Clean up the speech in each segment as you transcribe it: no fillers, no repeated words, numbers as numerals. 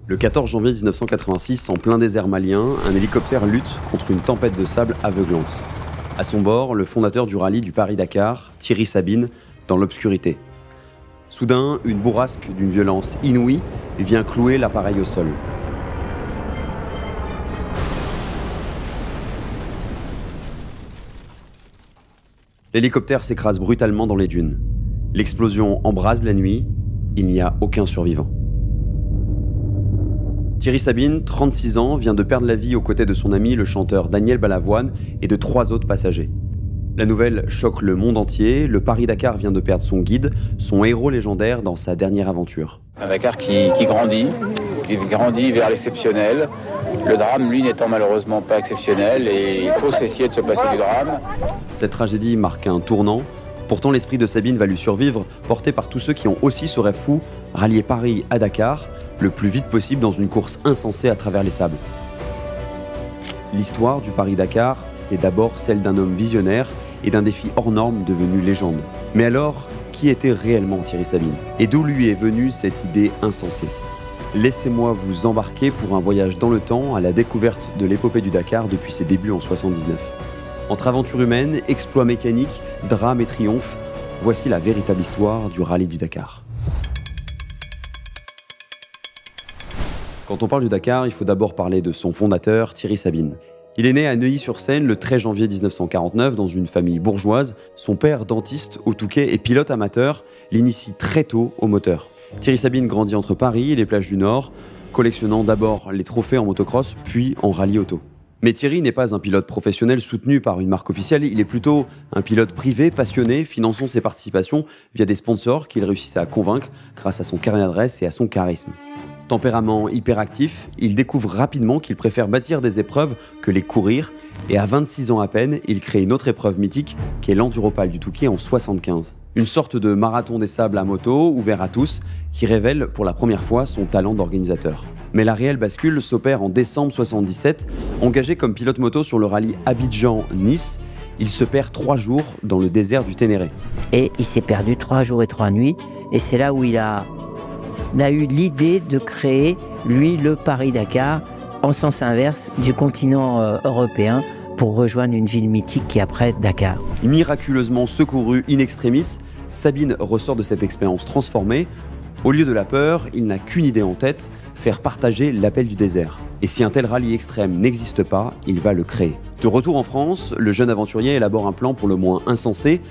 Le 14 janvier 1986, en plein désert malien, un hélicoptère lutte contre une tempête de sable aveuglante. À son bord, le fondateur du rallye du Paris-Dakar, Thierry Sabine, dans l'obscurité. Soudain, une bourrasque d'une violence inouïe vient clouer l'appareil au sol. L'hélicoptère s'écrase brutalement dans les dunes. L'explosion embrase la nuit, il n'y a aucun survivant. Thierry Sabine, 36 ans, vient de perdre la vie aux côtés de son ami, le chanteur Daniel Balavoine, et de 3 autres passagers. La nouvelle choque le monde entier. Le Paris-Dakar vient de perdre son guide, son héros légendaire dans sa dernière aventure. Un Dakar qui grandit vers l'exceptionnel. Le drame, lui, n'étant malheureusement pas exceptionnel, et il faut essayer de se passer du drame. Cette tragédie marque un tournant. Pourtant, l'esprit de Sabine va lui survivre, porté par tous ceux qui ont aussi ce rêve fou, rallier Paris à Dakar, le plus vite possible dans une course insensée à travers les sables. L'histoire du Paris-Dakar, c'est d'abord celle d'un homme visionnaire et d'un défi hors norme devenu légende. Mais alors, qui était réellement Thierry Sabine? Et d'où lui est venue cette idée insensée? Laissez-moi vous embarquer pour un voyage dans le temps à la découverte de l'épopée du Dakar depuis ses débuts en 79. Entre aventure humaine, exploits mécaniques, drame et triomphe, voici la véritable histoire du rallye du Dakar. Quand on parle du Dakar, il faut d'abord parler de son fondateur, Thierry Sabine. Il est né à Neuilly-sur-Seine le 13 janvier 1949 dans une famille bourgeoise. Son père, dentiste au Touquet et pilote amateur, l'initie très tôt au moteur. Thierry Sabine grandit entre Paris et les plages du Nord, collectionnant d'abord les trophées en motocross, puis en rallye auto. Mais Thierry n'est pas un pilote professionnel soutenu par une marque officielle, il est plutôt un pilote privé, passionné, finançant ses participations via des sponsors qu'il réussissait à convaincre grâce à son carnet d'adresse et à son charisme. Tempérament hyperactif, il découvre rapidement qu'il préfère bâtir des épreuves que les courir, et à 26 ans à peine, il crée une autre épreuve mythique qui est l'Enduropal du Touquet en 75. Une sorte de marathon des sables à moto, ouvert à tous, qui révèle pour la première fois son talent d'organisateur. Mais la réelle bascule s'opère en décembre 77. Engagé comme pilote moto sur le rallye Abidjan-Nice, il se perd 3 jours dans le désert du Ténéré. Et il s'est perdu 3 jours et 3 nuits, et c'est là où il a eu l'idée de créer, lui, le Paris-Dakar, en sens inverse du continent européen, pour rejoindre une ville mythique qui est après Dakar. Miraculeusement secouru in extremis, Sabine ressort de cette expérience transformée. Au lieu de la peur, il n'a qu'une idée en tête, faire partager l'appel du désert. Et si un tel rallye extrême n'existe pas, il va le créer. De retour en France, le jeune aventurier élabore un plan pour le moins insensé,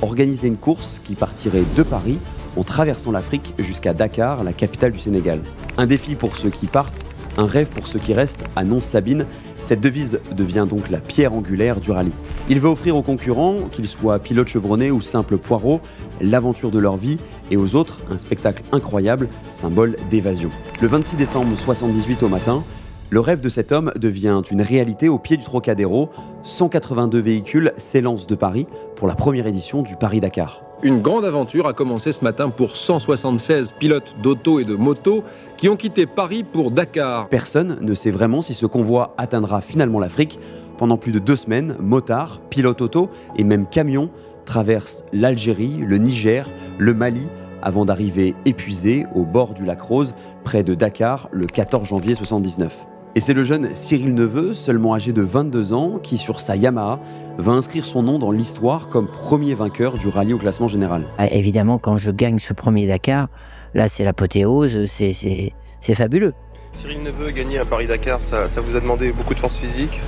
organiser une course qui partirait de Paris en traversant l'Afrique jusqu'à Dakar, la capitale du Sénégal. Un défi pour ceux qui partent, un rêve pour ceux qui restent, annonce Sabine. Cette devise devient donc la pierre angulaire du rallye. Il veut offrir aux concurrents, qu'ils soient pilotes chevronnés ou simples poireaux, l'aventure de leur vie, et aux autres, un spectacle incroyable, symbole d'évasion. Le 26 décembre 1978 au matin, le rêve de cet homme devient une réalité au pied du Trocadéro. 182 véhicules s'élancent de Paris pour la première édition du Paris-Dakar. Une grande aventure a commencé ce matin pour 176 pilotes d'auto et de moto qui ont quitté Paris pour Dakar. Personne ne sait vraiment si ce convoi atteindra finalement l'Afrique. Pendant plus de 2 semaines, motards, pilotes auto et même camions traversent l'Algérie, le Niger, le Mali, avant d'arriver épuisés au bord du lac Rose, près de Dakar, le 14 janvier 1979. Et c'est le jeune Cyril Neveu, seulement âgé de 22 ans, qui, sur sa Yamaha, va inscrire son nom dans l'histoire comme premier vainqueur du rallye au classement général. Évidemment, quand je gagne ce premier Dakar, là c'est l'apothéose, c'est fabuleux. Cyril Neveu, gagner un Paris-Dakar, ça vous a demandé beaucoup de force physique?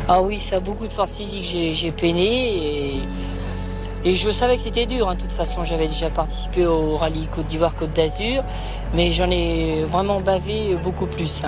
Ah oui, ça a beaucoup de force physique, j'ai peiné et je savais que c'était dur. De toute façon, j'avais déjà participé au rallye Côte d'Ivoire-Côte d'Azur, mais j'en ai vraiment bavé beaucoup plus.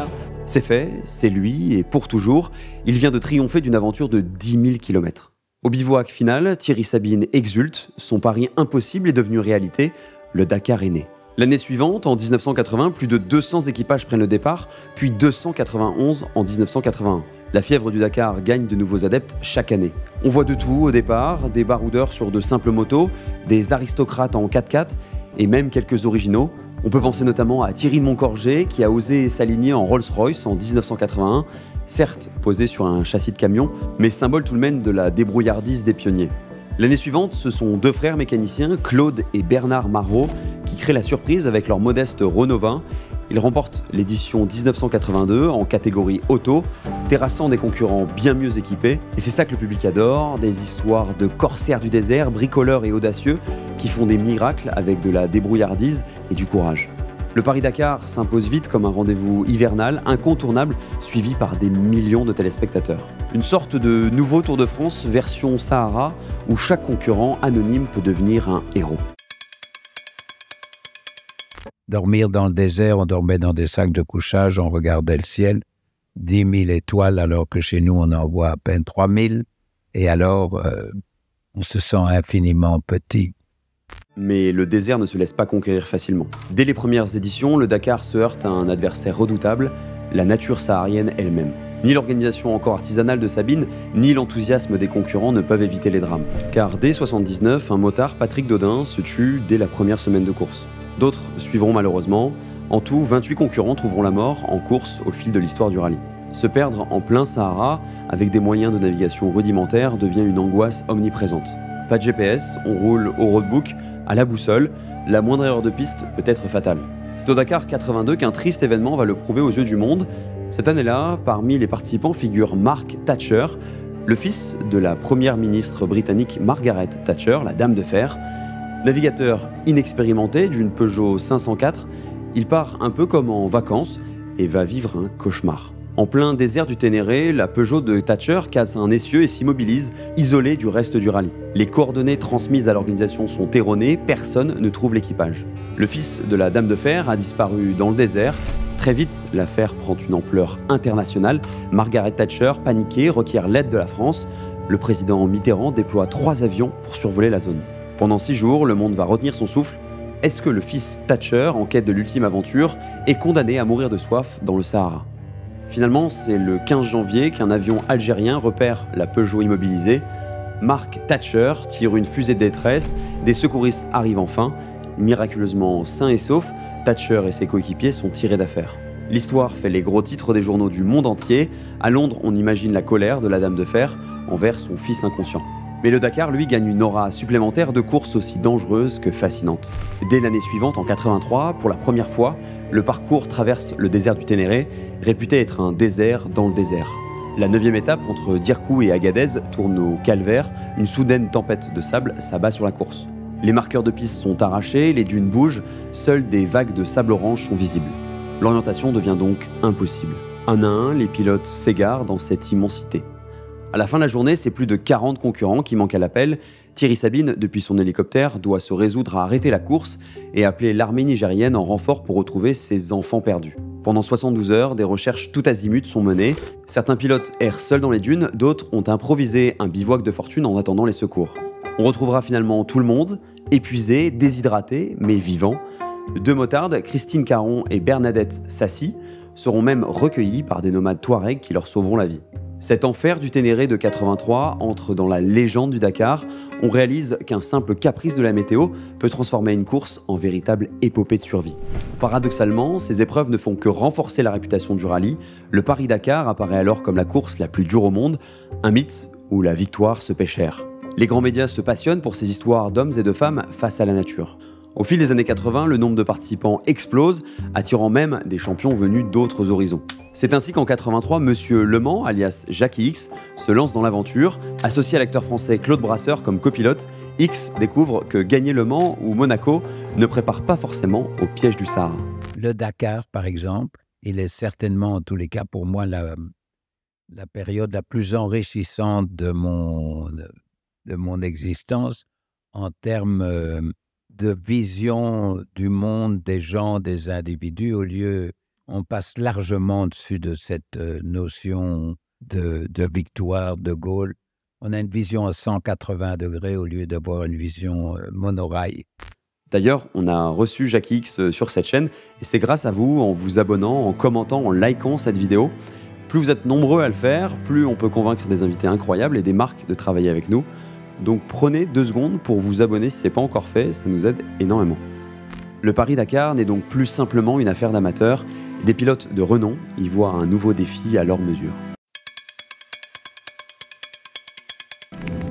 C'est fait, c'est lui, et pour toujours, il vient de triompher d'une aventure de 10 000 km. Au bivouac final, Thierry Sabine exulte, son pari impossible est devenu réalité, le Dakar est né. L'année suivante, en 1980, plus de 200 équipages prennent le départ, puis 291 en 1981. La fièvre du Dakar gagne de nouveaux adeptes chaque année. On voit de tout au départ, des baroudeurs sur de simples motos, des aristocrates en 4x4 et même quelques originaux. On peut penser notamment à Thierry de Montcorgé qui a osé s'aligner en Rolls-Royce en 1981, certes posé sur un châssis de camion, mais symbole tout de même de la débrouillardise des pionniers. L'année suivante, ce sont 2 frères mécaniciens, Claude et Bernard Marot, qui créent la surprise avec leur modeste Renault 20 Il remporte l'édition 1982 en catégorie auto, terrassant des concurrents bien mieux équipés. Et c'est ça que le public adore, des histoires de corsaires du désert, bricoleurs et audacieux, qui font des miracles avec de la débrouillardise et du courage. Le Paris-Dakar s'impose vite comme un rendez-vous hivernal, incontournable, suivi par des millions de téléspectateurs. Une sorte de nouveau Tour de France version Sahara, où chaque concurrent anonyme peut devenir un héros. Dormir dans le désert, on dormait dans des sacs de couchage, on regardait le ciel, 10 000 étoiles, alors que chez nous, on en voit à peine 3 000. Et alors, on se sent infiniment petit. Mais le désert ne se laisse pas conquérir facilement. Dès les premières éditions, le Dakar se heurte à un adversaire redoutable, la nature saharienne elle-même. Ni l'organisation encore artisanale de Sabine, ni l'enthousiasme des concurrents ne peuvent éviter les drames. Car dès 1979, un motard, Patrick Daudin, se tue dès la première semaine de course. D'autres suivront malheureusement. En tout, 28 concurrents trouveront la mort en course au fil de l'histoire du rallye. Se perdre en plein Sahara, avec des moyens de navigation rudimentaires, devient une angoisse omniprésente. Pas de GPS, on roule au roadbook, à la boussole, la moindre erreur de piste peut être fatale. C'est au Dakar 82 qu'un triste événement va le prouver aux yeux du monde. Cette année-là, parmi les participants figure Mark Thatcher, le fils de la première ministre britannique Margaret Thatcher, la Dame de Fer. Navigateur inexpérimenté d'une Peugeot 504, il part un peu comme en vacances et va vivre un cauchemar. En plein désert du Ténéré, la Peugeot de Thatcher casse un essieu et s'immobilise, isolée du reste du rallye. Les coordonnées transmises à l'organisation sont erronées, personne ne trouve l'équipage. Le fils de la Dame de Fer a disparu dans le désert. Très vite, l'affaire prend une ampleur internationale. Margaret Thatcher, paniquée, requiert l'aide de la France. Le président Mitterrand déploie 3 avions pour survoler la zone. Pendant 6 jours, le monde va retenir son souffle. Est-ce que le fils Thatcher, en quête de l'ultime aventure, est condamné à mourir de soif dans le Sahara ? Finalement, c'est le 15 janvier qu'un avion algérien repère la Peugeot immobilisée. Mark Thatcher tire une fusée de détresse, des secouristes arrivent enfin. Miraculeusement sains et saufs, Thatcher et ses coéquipiers sont tirés d'affaire. L'histoire fait les gros titres des journaux du monde entier. À Londres, on imagine la colère de la Dame de Fer envers son fils inconscient. Mais le Dakar, lui, gagne une aura supplémentaire de course aussi dangereuse que fascinante. Dès l'année suivante, en 83, pour la première fois, le parcours traverse le désert du Ténéré, réputé être un désert dans le désert. La 9e étape, entre Dirkou et Agadez, tourne au calvaire. Une soudaine tempête de sable s'abat sur la course. Les marqueurs de piste sont arrachés, les dunes bougent, seules des vagues de sable orange sont visibles. L'orientation devient donc impossible. Un à un, les pilotes s'égarent dans cette immensité. À la fin de la journée, c'est plus de 40 concurrents qui manquent à l'appel. Thierry Sabine, depuis son hélicoptère, doit se résoudre à arrêter la course et appeler l'armée nigérienne en renfort pour retrouver ses enfants perdus. Pendant 72 heures, des recherches tout azimut sont menées. Certains pilotes errent seuls dans les dunes, d'autres ont improvisé un bivouac de fortune en attendant les secours. On retrouvera finalement tout le monde, épuisé, déshydraté, mais vivant. 2 motardes, Christine Caron et Bernadette Sassi, seront même recueillis par des nomades touaregs qui leur sauveront la vie. Cet enfer du Ténéré de 83 entre dans la légende du Dakar. On réalise qu'un simple caprice de la météo peut transformer une course en véritable épopée de survie. Paradoxalement, ces épreuves ne font que renforcer la réputation du rallye. Le Paris-Dakar apparaît alors comme la course la plus dure au monde, un mythe où la victoire se paie cher. Les grands médias se passionnent pour ces histoires d'hommes et de femmes face à la nature. Au fil des années 80, le nombre de participants explose, attirant même des champions venus d'autres horizons. C'est ainsi qu'en 83, Monsieur Le Mans, alias Jackie X, se lance dans l'aventure. Associé à l'acteur français Claude Brasseur comme copilote, X découvre que gagner Le Mans ou Monaco ne prépare pas forcément au piège du Sahara. Le Dakar, par exemple, il est certainement, en tous les cas pour moi, la période la plus enrichissante de mon existence en termes de vision du monde, des gens, des individus. On passe largement au-dessus de cette notion de victoire, de goal. On a une vision à 180 degrés au lieu d'avoir une vision monorail. D'ailleurs, on a reçu Jackie X sur cette chaîne et c'est grâce à vous, en vous abonnant, en commentant, en likant cette vidéo. Plus vous êtes nombreux à le faire, plus on peut convaincre des invités incroyables et des marques de travailler avec nous. Donc prenez 2 secondes pour vous abonner si ce n'est pas encore fait, ça nous aide énormément. Le Paris-Dakar n'est donc plus simplement une affaire d'amateurs. Des pilotes de renom y voient un nouveau défi à leur mesure.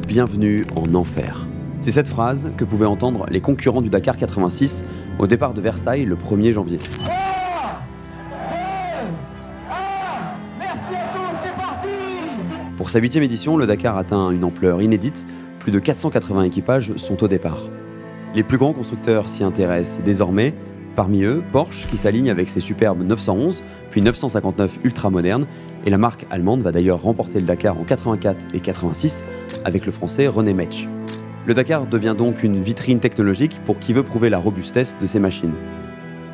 Bienvenue en enfer. C'est cette phrase que pouvaient entendre les concurrents du Dakar 86 au départ de Versailles le 1er janvier. Pour sa 8e édition, le Dakar atteint une ampleur inédite. Plus de 480 équipages sont au départ. Les plus grands constructeurs s'y intéressent désormais. Parmi eux, Porsche, qui s'aligne avec ses superbes 911, puis 959 ultra-modernes, et la marque allemande va d'ailleurs remporter le Dakar en 84 et 86 avec le français René Metsch. Le Dakar devient donc une vitrine technologique pour qui veut prouver la robustesse de ses machines.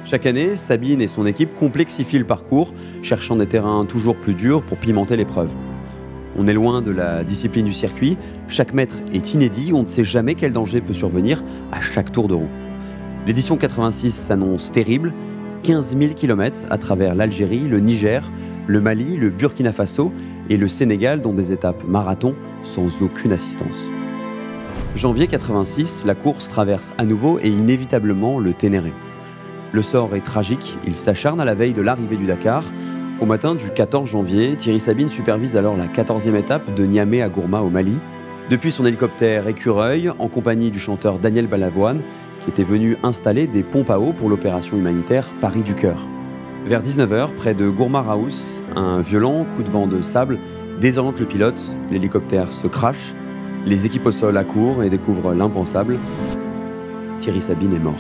Chaque année, Sabine et son équipe complexifient le parcours, cherchant des terrains toujours plus durs pour pimenter l'épreuve. On est loin de la discipline du circuit, chaque mètre est inédit, on ne sait jamais quel danger peut survenir à chaque tour de roue. L'édition 86 s'annonce terrible, 15 000 km à travers l'Algérie, le Niger, le Mali, le Burkina Faso et le Sénégal, dont des étapes marathon sans aucune assistance. Janvier 86, la course traverse à nouveau et inévitablement le Ténéré. Le sort est tragique, il s'acharne à la veille de l'arrivée du Dakar. Au matin du 14 janvier, Thierry Sabine supervise alors la 14e étape de Niamey à Gourma au Mali. Depuis son hélicoptère Écureuil, en compagnie du chanteur Daniel Balavoine, qui était venu installer des pompes à eau pour l'opération humanitaire Paris du Cœur. Vers 19h, près de Gourma Raous, un violent coup de vent de sable désoriente le pilote, l'hélicoptère se crache, les équipes au sol accourent et découvrent l'impensable. Thierry Sabine est mort.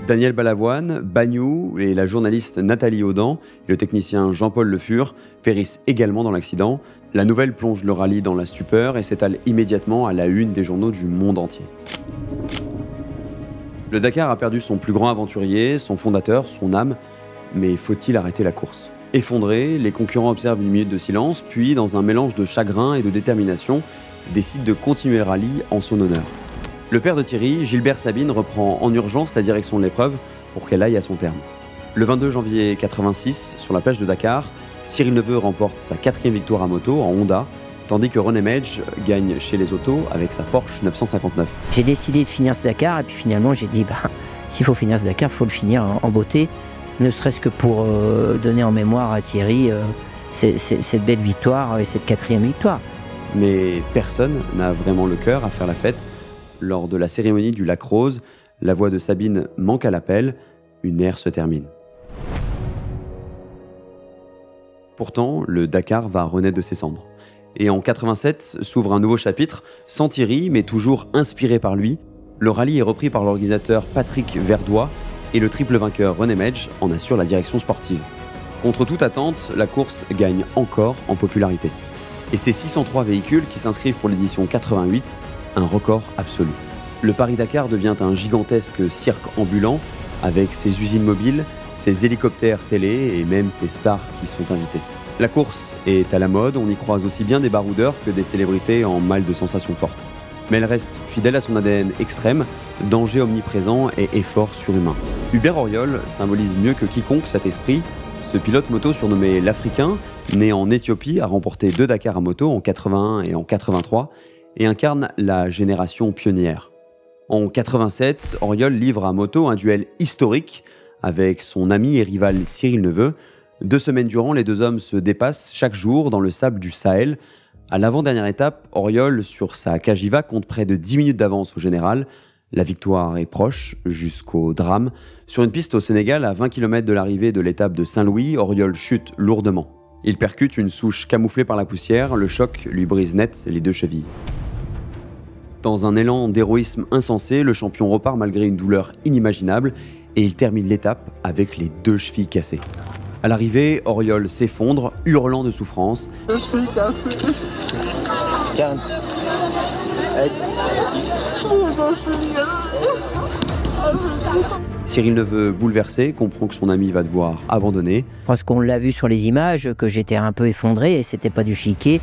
Daniel Balavoine, Bagnou et la journaliste Nathalie Audan et le technicien Jean-Paul Le Fur périssent également dans l'accident. La nouvelle plonge le rallye dans la stupeur et s'étale immédiatement à la une des journaux du monde entier. Le Dakar a perdu son plus grand aventurier, son fondateur, son âme, mais faut-il arrêter la course ? Effondrés, les concurrents observent une minute de silence, puis, dans un mélange de chagrin et de détermination, décident de continuer le rallye en son honneur. Le père de Thierry, Gilbert Sabine, reprend en urgence la direction de l'épreuve pour qu'elle aille à son terme. Le 22 janvier 86, sur la plage de Dakar, Cyril Neveu remporte sa 4e victoire à moto en Honda, tandis que René Metsch gagne chez les autos avec sa Porsche 959. J'ai décidé de finir ce Dakar et puis finalement j'ai dit s'il faut finir ce Dakar, il faut le finir en beauté, ne serait-ce que pour donner en mémoire à Thierry cette belle victoire et cette 4e victoire. Mais personne n'a vraiment le cœur à faire la fête. Lors de la cérémonie du Lac Rose, la voix de Sabine manque à l'appel, une ère se termine. Pourtant, le Dakar va renaître de ses cendres. Et en 87 s'ouvre un nouveau chapitre, sans Thierry, mais toujours inspiré par lui. Le rallye est repris par l'organisateur Patrick Verdois et le triple vainqueur René Metsch en assure la direction sportive. Contre toute attente, la course gagne encore en popularité. Et c'est 603 véhicules qui s'inscrivent pour l'édition 88, un record absolu. Le Paris-Dakar devient un gigantesque cirque ambulant avec ses usines mobiles, ses hélicoptères télé et même ses stars qui sont invités. La course est à la mode, on y croise aussi bien des baroudeurs que des célébrités en mal de sensations fortes. Mais elle reste fidèle à son ADN extrême, danger omniprésent et effort surhumain. Hubert Auriol symbolise mieux que quiconque cet esprit. Ce pilote moto surnommé l'Africain, né en Éthiopie, a remporté 2 Dakar à moto en 81 et en 83 et incarne la génération pionnière. En 87, Auriol livre à moto un duel historique avec son ami et rival Cyril Neveu. 2 semaines durant, les deux hommes se dépassent chaque jour dans le sable du Sahel. À l'avant-dernière étape, Auriol, sur sa Cagiva, compte près de 10 minutes d'avance au général. La victoire est proche, jusqu'au drame. Sur une piste au Sénégal, à 20 km de l'arrivée de l'étape de Saint-Louis, Auriol chute lourdement. Il percute une souche camouflée par la poussière, le choc lui brise net les 2 chevilles. Dans un élan d'héroïsme insensé, le champion repart malgré une douleur inimaginable et il termine l'étape avec les 2 chevilles cassées. À l'arrivée, Auriol s'effondre, hurlant de souffrance. Cyril Neveu, bouleversé, comprend que son ami va devoir abandonner. Parce qu'on l'a vu sur les images, que j'étais un peu effondré et c'était pas du chiquet,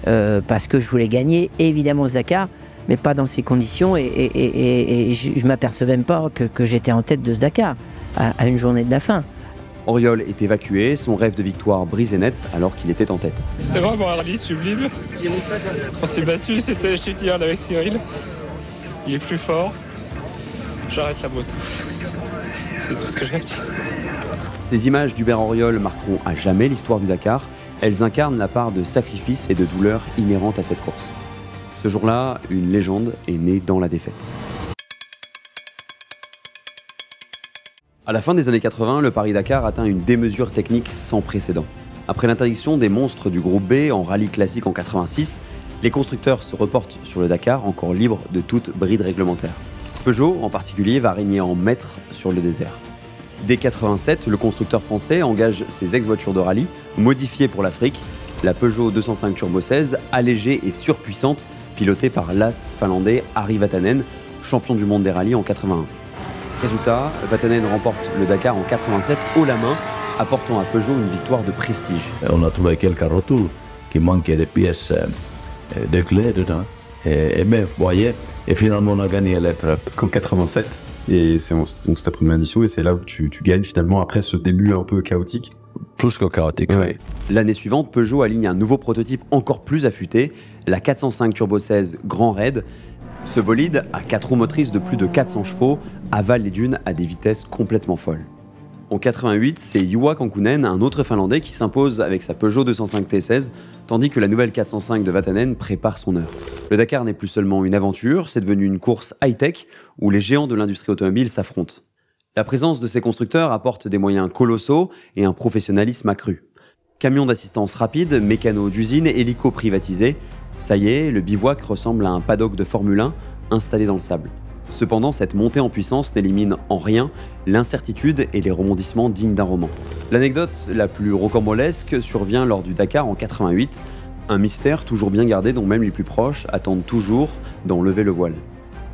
parce que je voulais gagner évidemment ce Dakar, mais pas dans ces conditions et je m'apercevais même pas que j'étais en tête de ce Dakar à une journée de la fin. Auriol est évacué, son rêve de victoire brisé net alors qu'il était en tête. C'était vraiment un rallye sublime. On s'est battu, c'était génial avec Cyril. Il est plus fort. J'arrête la moto. C'est tout ce que j'ai à dire. Ces images d'Hubert Auriol marqueront à jamais l'histoire du Dakar. Elles incarnent la part de sacrifice et de douleur inhérente à cette course. Ce jour-là, une légende est née dans la défaite. À la fin des années 80, le Paris-Dakar atteint une démesure technique sans précédent. Après l'interdiction des monstres du groupe B en rallye classique en 86, les constructeurs se reportent sur le Dakar, encore libre de toute bride réglementaire. Peugeot, en particulier, va régner en maître sur le désert. Dès 87, le constructeur français engage ses ex-voitures de rallye, modifiées pour l'Afrique, la Peugeot 205 Turbo 16, allégée et surpuissante, pilotée par l'as finlandais Ari Vatanen, champion du monde des rallyes en 81. Résultat, Vatanen remporte le Dakar en 87 haut la main, apportant à Peugeot une victoire de prestige. On a trouvé quelques rotules qui manquaient des pièces de clés dedans. Mais vous voyez, et finalement on a gagné l'épreuve. En 87, et c'est donc ta première édition, et c'est là où tu gagnes finalement après ce début un peu chaotique. Plus que chaotique. Ouais. L'année suivante, Peugeot aligne un nouveau prototype encore plus affûté, la 405 Turbo 16 Grand Raid. Ce bolide, à 4 roues motrices de plus de 400 chevaux, avale les dunes à des vitesses complètement folles. En 88, c'est Juha Kankkunen, un autre Finlandais, qui s'impose avec sa Peugeot 205 T16, tandis que la nouvelle 405 de Vatanen prépare son heure. Le Dakar n'est plus seulement une aventure, c'est devenu une course high-tech où les géants de l'industrie automobile s'affrontent. La présence de ces constructeurs apporte des moyens colossaux et un professionnalisme accru. Camions d'assistance rapide, mécanos d'usine, hélicos privatisés, ça y est, le bivouac ressemble à un paddock de Formule 1 installé dans le sable. Cependant, cette montée en puissance n'élimine en rien l'incertitude et les rebondissements dignes d'un roman. L'anecdote la plus rocambolesque survient lors du Dakar en 88, un mystère toujours bien gardé dont même les plus proches attendent toujours d'en lever le voile.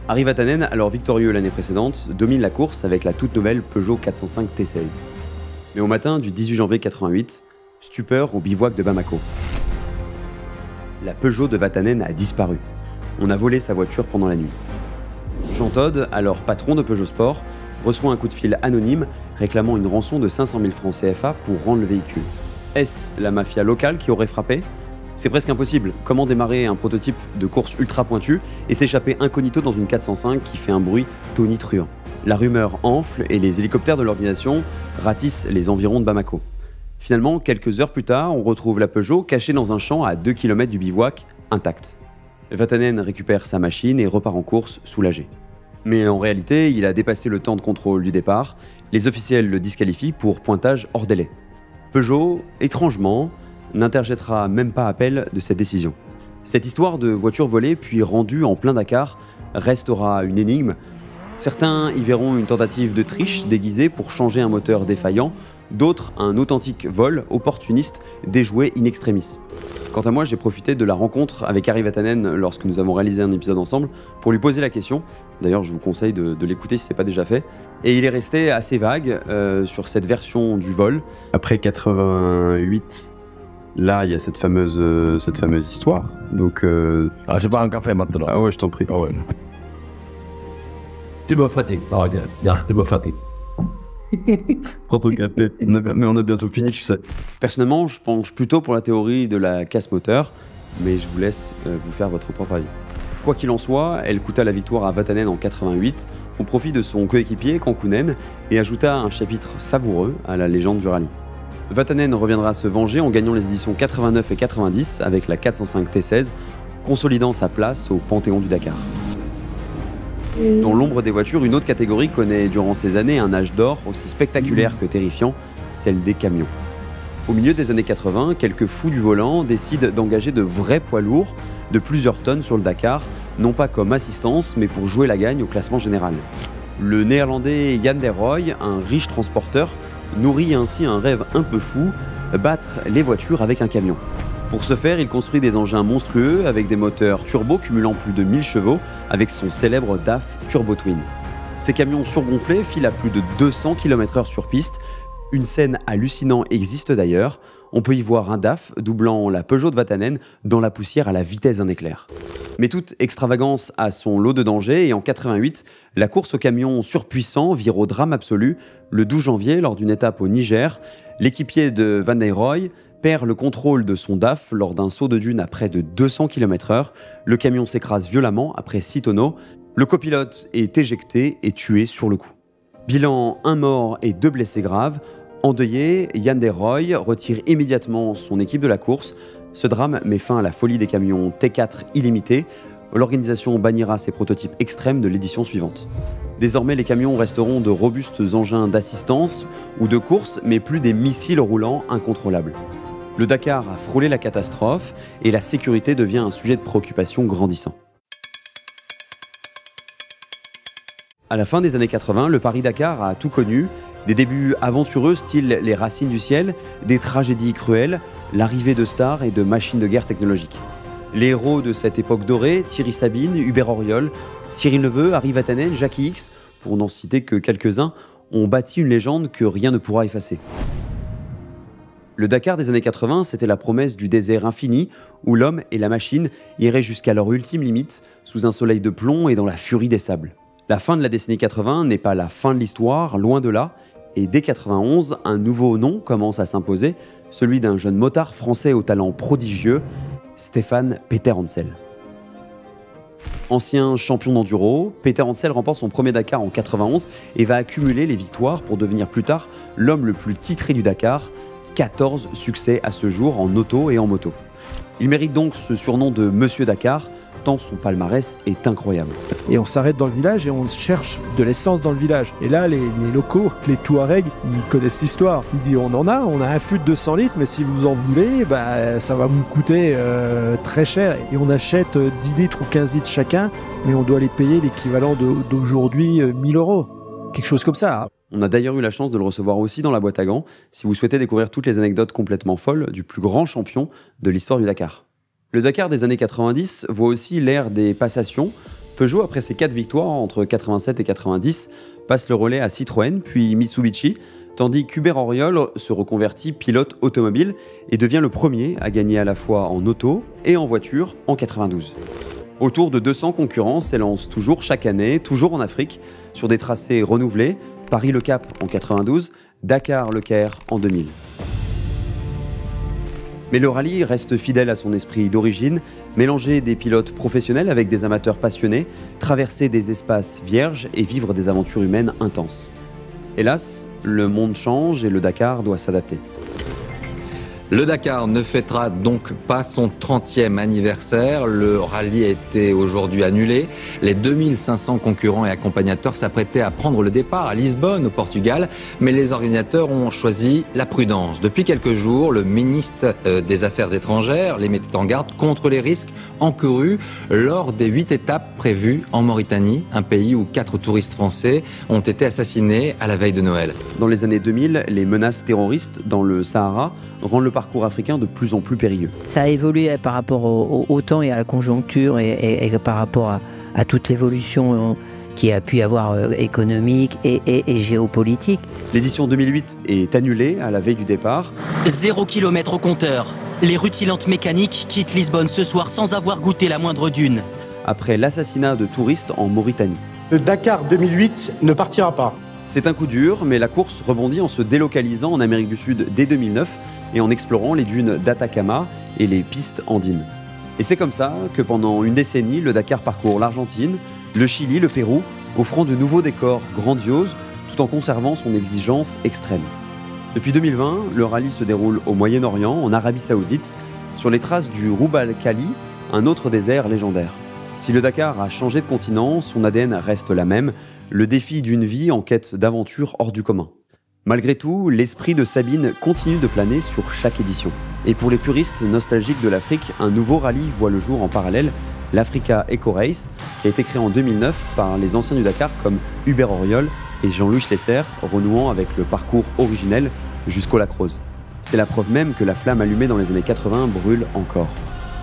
Ari Vatanen, alors victorieux l'année précédente, domine la course avec la toute nouvelle Peugeot 405 T16. Mais au matin du 18 janvier 88, stupeur au bivouac de Bamako. La Peugeot de Vatanen a disparu. On a volé sa voiture pendant la nuit. Jean Todt, alors patron de Peugeot Sport, reçoit un coup de fil anonyme réclamant une rançon de 500 000 francs CFA pour rendre le véhicule. Est-ce la mafia locale qui aurait frappé ? C'est presque impossible. Comment démarrer un prototype de course ultra pointu et s'échapper incognito dans une 405 qui fait un bruit tonitruant ? La rumeur enfle et les hélicoptères de l'organisation ratissent les environs de Bamako. Finalement, quelques heures plus tard, on retrouve la Peugeot cachée dans un champ à 2 km du bivouac, intacte. Vatanen récupère sa machine et repart en course, soulagé. Mais en réalité, il a dépassé le temps de contrôle du départ. Les officiels le disqualifient pour pointage hors délai. Peugeot, étrangement, n'interjettera même pas appel de cette décision. Cette histoire de voiture volée puis rendue en plein Dakar restera une énigme. Certains y verront une tentative de triche déguisée pour changer un moteur défaillant, d'autres un authentique vol opportuniste déjoué in extremis. Quant à moi, j'ai profité de la rencontre avec Ari Vatanen lorsque nous avons réalisé un épisode ensemble pour lui poser la question. D'ailleurs, je vous conseille de l'écouter si ce n'est pas déjà fait. Et il est resté assez vague sur cette version du vol. Après 88, là, il y a cette fameuse histoire. Donc, Ah, j'ai pas un café maintenant. Ah ouais, je t'en prie. Ah ouais. Tu me fatigues. Ah, regarde, tu me fatigues. Prends ton café. Mais on a bientôt fini, tu sais. Personnellement, je penche plutôt pour la théorie de la casse moteur, mais je vous laisse vous faire votre propre avis. Quoi qu'il en soit, elle coûta la victoire à Vatanen en 88 au profit de son coéquipier Kankkunen et ajouta un chapitre savoureux à la légende du rallye. Vatanen reviendra se venger en gagnant les éditions 89 et 90 avec la 405 T16, consolidant sa place au panthéon du Dakar. Dans l'ombre des voitures, une autre catégorie connaît durant ces années un âge d'or aussi spectaculaire que terrifiant, celle des camions. Au milieu des années 80, quelques fous du volant décident d'engager de vrais poids lourds de plusieurs tonnes sur le Dakar, non pas comme assistance, mais pour jouer la gagne au classement général. Le néerlandais Jan de Rooij, un riche transporteur, nourrit ainsi un rêve un peu fou, battre les voitures avec un camion. Pour ce faire, il construit des engins monstrueux avec des moteurs turbo cumulant plus de 1000 chevaux avec son célèbre DAF Turbo Twin. Ces camions surgonflés filent à plus de 200 km/h sur piste. Une scène hallucinante existe d'ailleurs. On peut y voir un DAF doublant la Peugeot de Vatanen dans la poussière à la vitesse d'un éclair. Mais toute extravagance a son lot de dangers et en 88, la course aux camions surpuissants vire au drame absolu. Le 12 janvier, lors d'une étape au Niger, l'équipier de Van der Rohe perd le contrôle de son DAF lors d'un saut de dune à près de 200 km/h. Le camion s'écrase violemment après 6 tonneaux. Le copilote est éjecté et tué sur le coup. Bilan, 1 mort et 2 blessés graves. Endeuillé, Jan de Rooij retire immédiatement son équipe de la course. Ce drame met fin à la folie des camions T4 illimités. L'organisation bannira ces prototypes extrêmes de l'édition suivante. Désormais, les camions resteront de robustes engins d'assistance ou de course, mais plus des missiles roulants incontrôlables. Le Dakar a frôlé la catastrophe et la sécurité devient un sujet de préoccupation grandissant. À la fin des années 80, le Paris-Dakar a tout connu, des débuts aventureux style les Racines du ciel, des tragédies cruelles, l'arrivée de stars et de machines de guerre technologiques. Les héros de cette époque dorée, Thierry Sabine, Hubert Auriol, Cyril Neveu, Harry Vatanen, Jackie X, pour n'en citer que quelques-uns, ont bâti une légende que rien ne pourra effacer. Le Dakar des années 80, c'était la promesse du désert infini où l'homme et la machine iraient jusqu'à leur ultime limite, sous un soleil de plomb et dans la furie des sables. La fin de la décennie 80 n'est pas la fin de l'histoire, loin de là, et dès 91, un nouveau nom commence à s'imposer, celui d'un jeune motard français au talent prodigieux, Stéphane Peter Hansel. Ancien champion d'enduro, Peter Hansel remporte son premier Dakar en 91 et va accumuler les victoires pour devenir plus tard l'homme le plus titré du Dakar, 14 succès à ce jour en auto et en moto. Il mérite donc ce surnom de Monsieur Dakar, tant son palmarès est incroyable. Et on s'arrête dans le village et on cherche de l'essence dans le village. Et là, les locaux, les Touaregs, ils connaissent l'histoire. Ils disent on a un fût de 200 litres, mais si vous en voulez, ça va vous coûter très cher. Et on achète 10 litres ou 15 litres chacun, mais on doit les payer l'équivalent d'aujourd'hui 1000 €. Quelque chose comme ça. On a d'ailleurs eu la chance de le recevoir aussi dans la boîte à gants, si vous souhaitez découvrir toutes les anecdotes complètement folles du plus grand champion de l'histoire du Dakar. Le Dakar des années 90 voit aussi l'ère des passations. Peugeot, après ses 4 victoires entre 87 et 90, passe le relais à Citroën, puis Mitsubishi, tandis qu'Hubert Auriol se reconvertit pilote automobile et devient le premier à gagner à la fois en auto et en voiture en 92. Autour de 200 concurrents s'élancent toujours chaque année, toujours en Afrique, sur des tracés renouvelés, Paris-Le Cap en 92, Dakar-Le Caire en 2000. Mais le rallye reste fidèle à son esprit d'origine, mélanger des pilotes professionnels avec des amateurs passionnés, traverser des espaces vierges et vivre des aventures humaines intenses. Hélas, le monde change et le Dakar doit s'adapter. Le Dakar ne fêtera donc pas son 30e anniversaire. Le rallye a été aujourd'hui annulé. Les 2500 concurrents et accompagnateurs s'apprêtaient à prendre le départ à Lisbonne, au Portugal. Mais les organisateurs ont choisi la prudence. Depuis quelques jours, le ministre des Affaires étrangères les mettait en garde contre les risques encourus lors des 8 étapes prévues en Mauritanie, un pays où 4 touristes français ont été assassinés à la veille de Noël. Dans les années 2000, les menaces terroristes dans le Sahara rendent le parcours africain de plus en plus périlleux. Ça a évolué par rapport au temps et à la conjoncture et par rapport à toute l'évolution qui a pu y avoir économique et géopolitique. L'édition 2008 est annulée à la veille du départ. 0 km au compteur. Les rutilantes mécaniques quittent Lisbonne ce soir sans avoir goûté la moindre dune. Après l'assassinat de touristes en Mauritanie. Le Dakar 2008 ne partira pas. C'est un coup dur, mais la course rebondit en se délocalisant en Amérique du Sud dès 2009 et en explorant les dunes d'Atacama et les pistes andines. Et c'est comme ça que pendant une décennie, le Dakar parcourt l'Argentine, le Chili, le Pérou, offrant de nouveaux décors grandioses tout en conservant son exigence extrême. Depuis 2020, le rallye se déroule au Moyen-Orient, en Arabie Saoudite, sur les traces du Rub al-Khali, un autre désert légendaire. Si le Dakar a changé de continent, son ADN reste la même, le défi d'une vie en quête d'aventures hors du commun. Malgré tout, l'esprit de Sabine continue de planer sur chaque édition. Et pour les puristes nostalgiques de l'Afrique, un nouveau rallye voit le jour en parallèle, l'Africa Eco Race, qui a été créé en 2009 par les anciens du Dakar comme Hubert Auriol et Jean-Louis Schlesser, renouant avec le parcours originel jusqu'au Lac Rose. C'est la preuve même que la flamme allumée dans les années 80 brûle encore.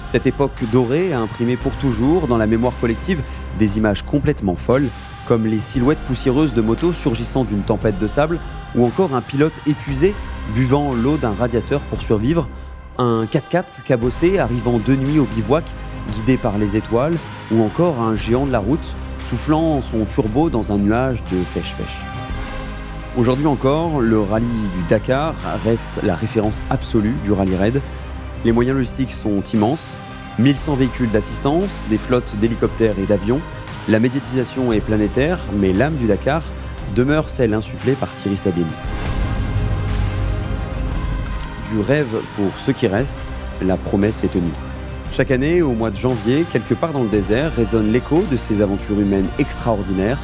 Cette époque dorée a imprimé pour toujours dans la mémoire collective des images complètement folles, comme les silhouettes poussiéreuses de motos surgissant d'une tempête de sable, ou encore un pilote épuisé buvant l'eau d'un radiateur pour survivre, un 4x4 cabossé arrivant de nuit au bivouac, guidé par les étoiles, ou encore un géant de la route soufflant son turbo dans un nuage de fèche-fèche. Aujourd'hui encore, le rallye du Dakar reste la référence absolue du rallye raid. Les moyens logistiques sont immenses, 1100 véhicules d'assistance, des flottes d'hélicoptères et d'avions. La médiatisation est planétaire, mais l'âme du Dakar demeure celle insufflée par Thierry Sabine. Du rêve pour ceux qui restent, la promesse est tenue. Chaque année, au mois de janvier, quelque part dans le désert, résonne l'écho de ces aventures humaines extraordinaires.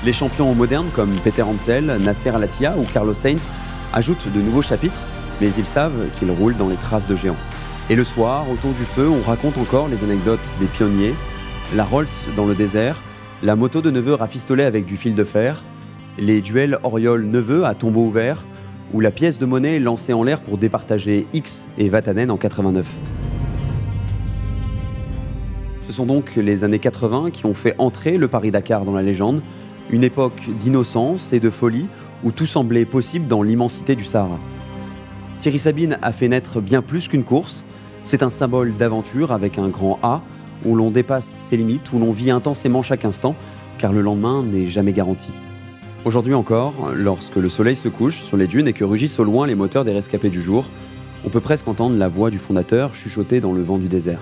Les champions modernes comme Peter Hansel, Nasser Al-Attiyah ou Carlos Sainz ajoutent de nouveaux chapitres, mais ils savent qu'ils roulent dans les traces de géants. Et le soir, autour du feu, on raconte encore les anecdotes des pionniers, la Rolls dans le désert, la moto de Neveu rafistolée avec du fil de fer, les duels Oriol-Neveu à tombeau ouvert, ou la pièce de monnaie lancée en l'air pour départager X et Vatanen en 89. Ce sont donc les années 80 qui ont fait entrer le Paris-Dakar dans la légende, une époque d'innocence et de folie où tout semblait possible dans l'immensité du Sahara. Thierry Sabine a fait naître bien plus qu'une course, c'est un symbole d'aventure avec un grand A, où l'on dépasse ses limites, où l'on vit intensément chaque instant, car le lendemain n'est jamais garanti. Aujourd'hui encore, lorsque le soleil se couche sur les dunes et que rugissent au loin les moteurs des rescapés du jour, on peut presque entendre la voix du fondateur chuchoter dans le vent du désert.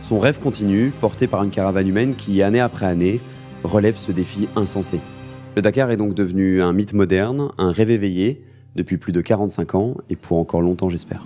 Son rêve continue, porté par une caravane humaine qui, année après année, relève ce défi insensé. Le Dakar est donc devenu un mythe moderne, un rêve éveillé, depuis plus de 45 ans, et pour encore longtemps j'espère.